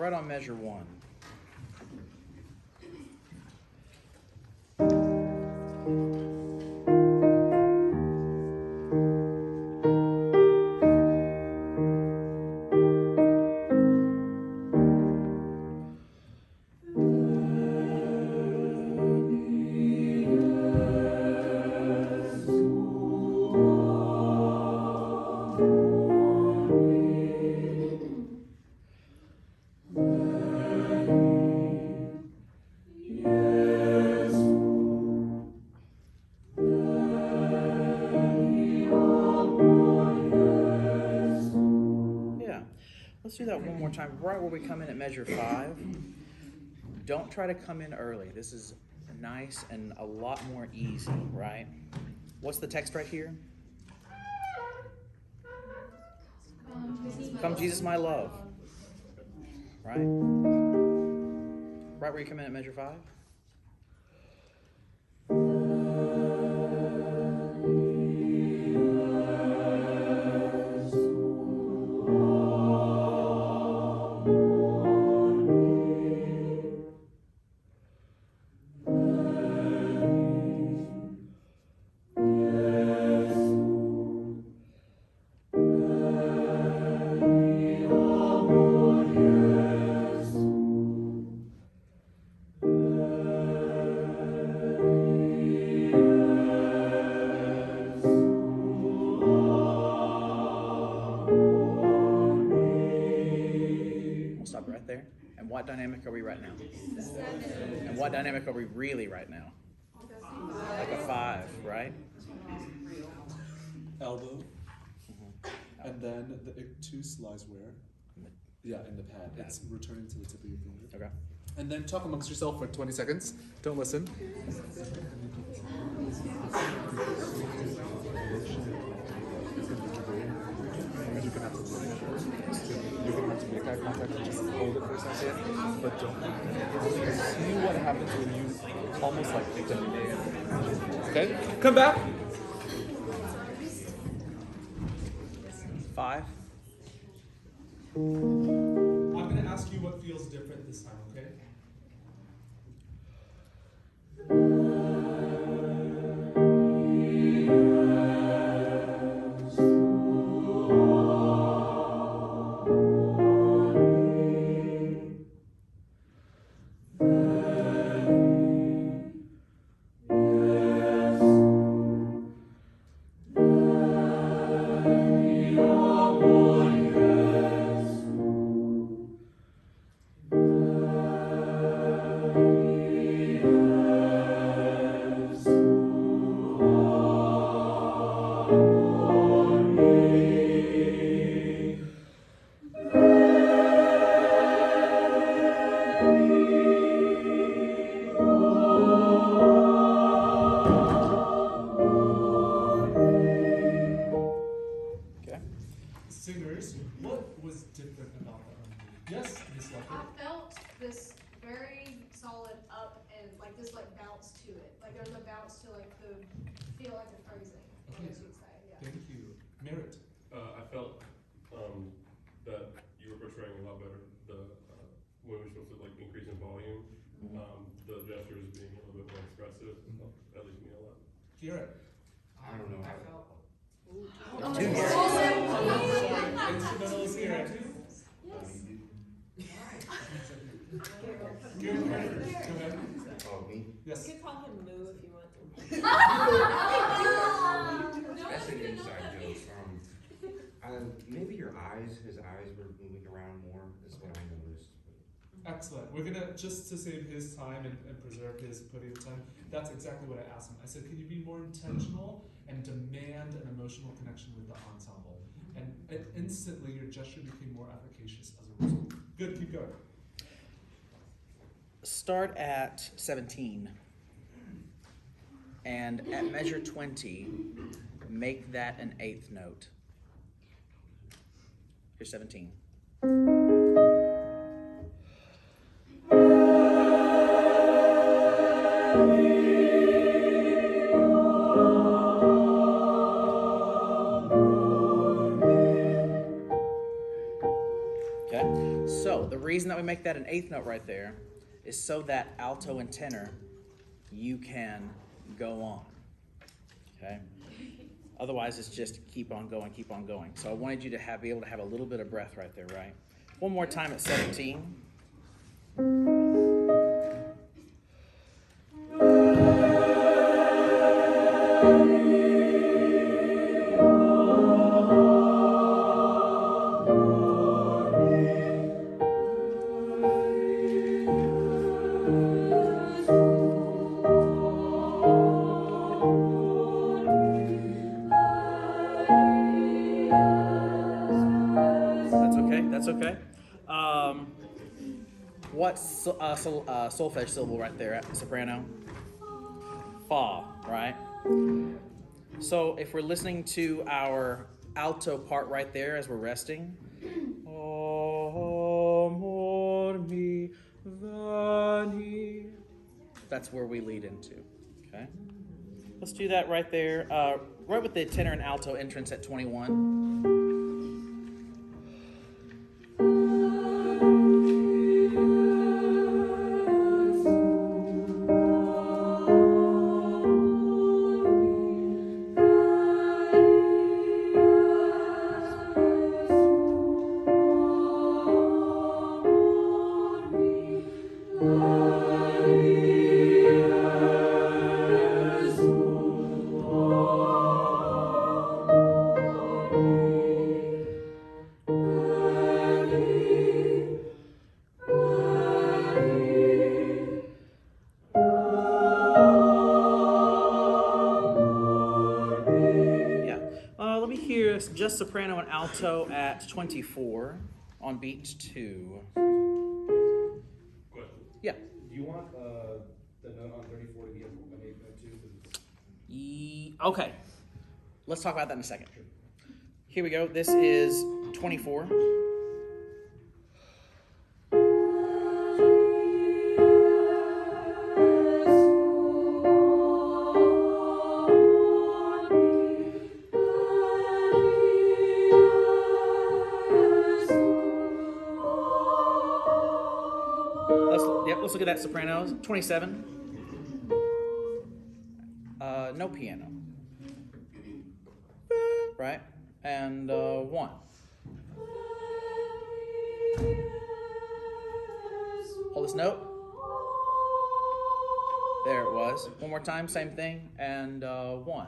right on measure 1. Let's do that one more time, right where we come in at measure 5. Don't try to come in early. This is nice and a lot more easy, right? What's the text right here? Come Jesus, my love. Right? Right where you come in at measure 5? Right there. And what dynamic are we right now? And what dynamic are we really right now? Like a 5, right? Elbow. And then the ictus lies where? Yeah, in the pad. It's returning to the tip of your finger. Okay. And then talk amongst yourself for 20 seconds. Don't listen. You're gonna have to make eye contact and just hold it for a second, but don't. See what happens when you almost like demand. Okay, come back. 5. I'm gonna ask you what feels different this time, okay? Singers, what was different about the harmony? Yes, Miss Lucker. I felt this very solid up and like this like bounce to it. Like there's a bounce to like the feel like the phrasing. Okay. I should say. Yeah. Thank you. Merit. I felt that you were portraying a lot better the when we're supposed to like increase in volume. The gestures being a little bit more expressive, at least me a lot. Garrett. I don't know. I felt. Instrumental is Garrett. Garrett. Oh, me? Yes. You could call him Moo if you want to. That's an inside joke. Maybe your eyes, his eyes were moving around more, is what I noticed. Excellent. We're gonna, just to save his time and preserve his podium time, that's exactly what I asked him. I said, can you be more intentional and demand an emotional connection with the ensemble? And instantly your gesture became more efficacious as a result. Good, keep going. Start at 17. And at measure 20, make that an 8th note. Here's 17. Okay, so the reason that we make that an eighth note right there is so that alto and tenor, you can go on, okay? Otherwise, it's just keep on going, keep on going. So I wanted you to be able to have a little bit of breath right there, right? One more time at 17. That's okay. What solfege syllable right there at soprano? Fa, right? So if we're listening to our alto part right there as we're resting, amor mi vani, that's where we lead into, okay? Let's do that right there, right with the tenor and alto entrance at 21. Let me hear just soprano and alto at 24 on beat 2. Question. Yeah. Do you want the note on 34 to be an eighth note too? Okay. Let's talk about that in a second. Here we go. This is 24. Let's look at that sopranos. 27. No piano. Right? And 1. Hold this note. There it was. One more time, same thing. And 1.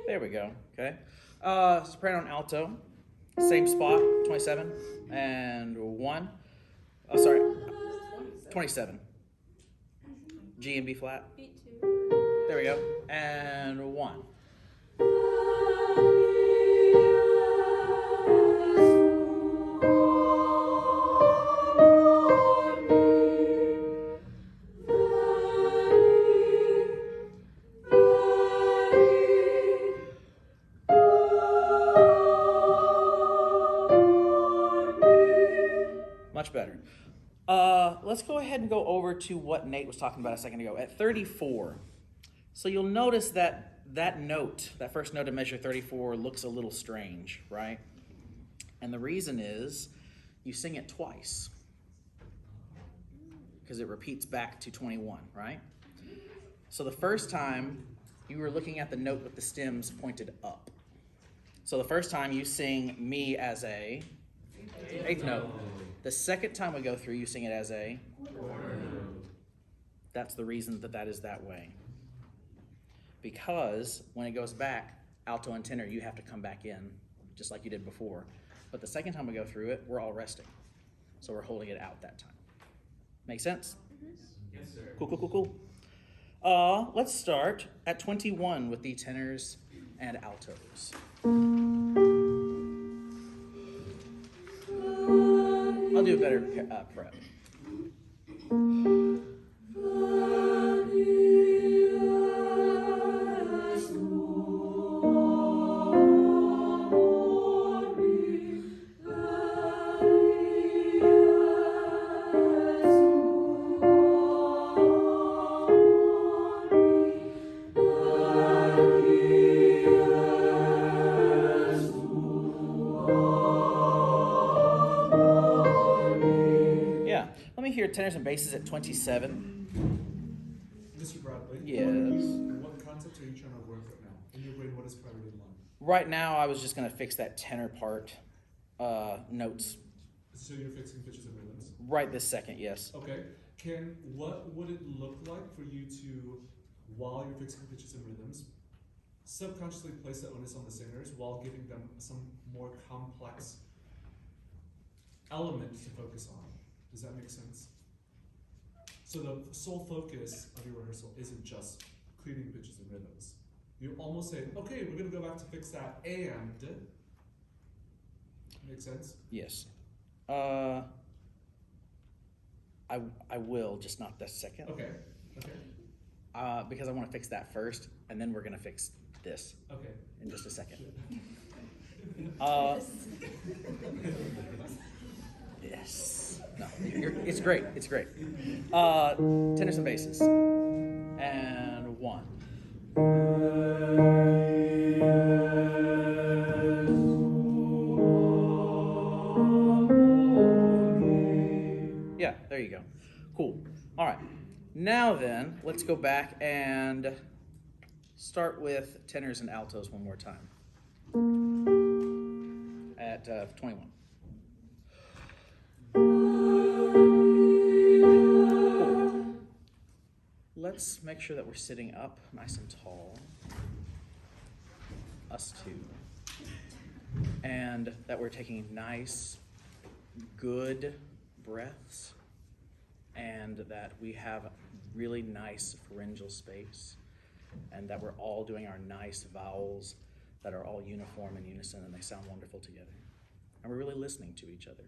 There we go. Okay. Soprano and alto. Same spot. 27. And 1. Oh, sorry. 27. G and B flat. Beat 2. There we go. And 1. Much better. Let's go ahead and go over to what Nate was talking about a second ago. At 34, so you'll notice that note, that first note of measure 34, looks a little strange, right? And the reason is you sing it twice because it repeats back to 21, right? So the first time you were looking at the note with the stems pointed up. So the first time you sing me as a eighth note. The second time we go through, you sing it as a quarter note. That's the reason that is that way. Because when it goes back, alto and tenor, you have to come back in, just like you did before. But the second time we go through it, we're all resting. So we're holding it out that time. Make sense? Yes, sir. Cool. Let's start at 21 with the tenors and altos. I'll do a better prep. hear tenors and basses at 27. Mr. Bradley? Yes. What concept are you trying to work with now? In your brain, what is priority one? Right now, I was just gonna fix that tenor part, notes. So you're fixing pitches and rhythms? Right this second, yes. Okay. What would it look like for you to, while you're fixing pitches and rhythms, subconsciously place the onus on the singers while giving them some more complex element to focus on? Does that make sense? So the sole focus of your rehearsal isn't just cleaning pitches and rhythms. You almost say, okay, we're gonna go back to fix that and. Make sense? Yes. I will, just not this second. Okay. Because I want to fix that first, and then we're gonna fix this Okay. in just a second. Yes. No, it's great. It's great. Tenors and basses. And 1. Yeah, there you go. Cool. All right. Now then, let's go back and start with tenors and altos one more time. At 21. Cool. Let's make sure that we're sitting up nice and tall. Us two. And that we're taking nice, good breaths. And that we have really nice pharyngeal space. And that we're all doing our nice vowels that are all uniform and unison and they sound wonderful together. And we're really listening to each other.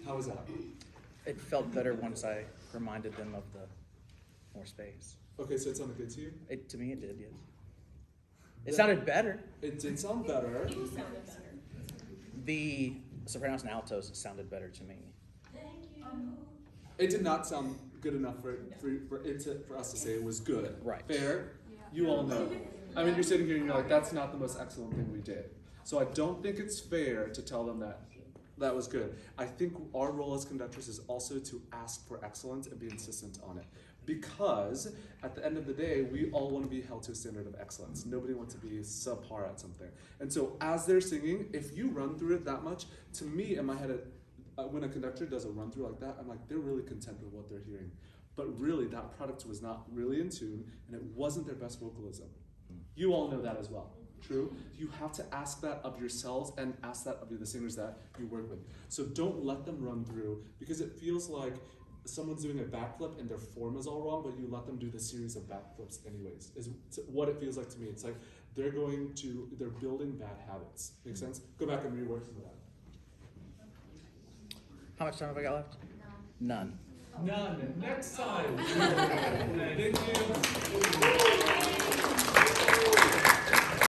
How was that? It felt better once I reminded them of the more space. Okay, so it sounded good to you? To me it did, yes. It sounded better. It did sound better. You sounded better. The sopranos and altos sounded better to me. Thank you. It did not sound good enough for us to say it was good. Right. Fair? You all know. I mean, you're sitting here and you're like, that's not the most excellent thing we did. So I don't think it's fair to tell them that was good. I think our role as conductors is also to ask for excellence and be insistent on it. Because at the end of the day, we all want to be held to a standard of excellence. Nobody wants to be subpar at something. And so as they're singing, if you run through it that much, to me in my head, when a conductor does a run through like that, I'm like, they're really content with what they're hearing. But really, that product was not really in tune, and it wasn't their best vocalism. You all know that as well. True? You have to ask that of yourselves and ask that of the singers that you work with. So don't let them run through, because it feels like someone's doing a backflip and their form is all wrong, but you let them do the series of backflips anyways, is what it feels like to me. It's like they're building bad habits. Make sense? Go back and rework some of that. How much time have I got left? None. None. Next time. Thank you.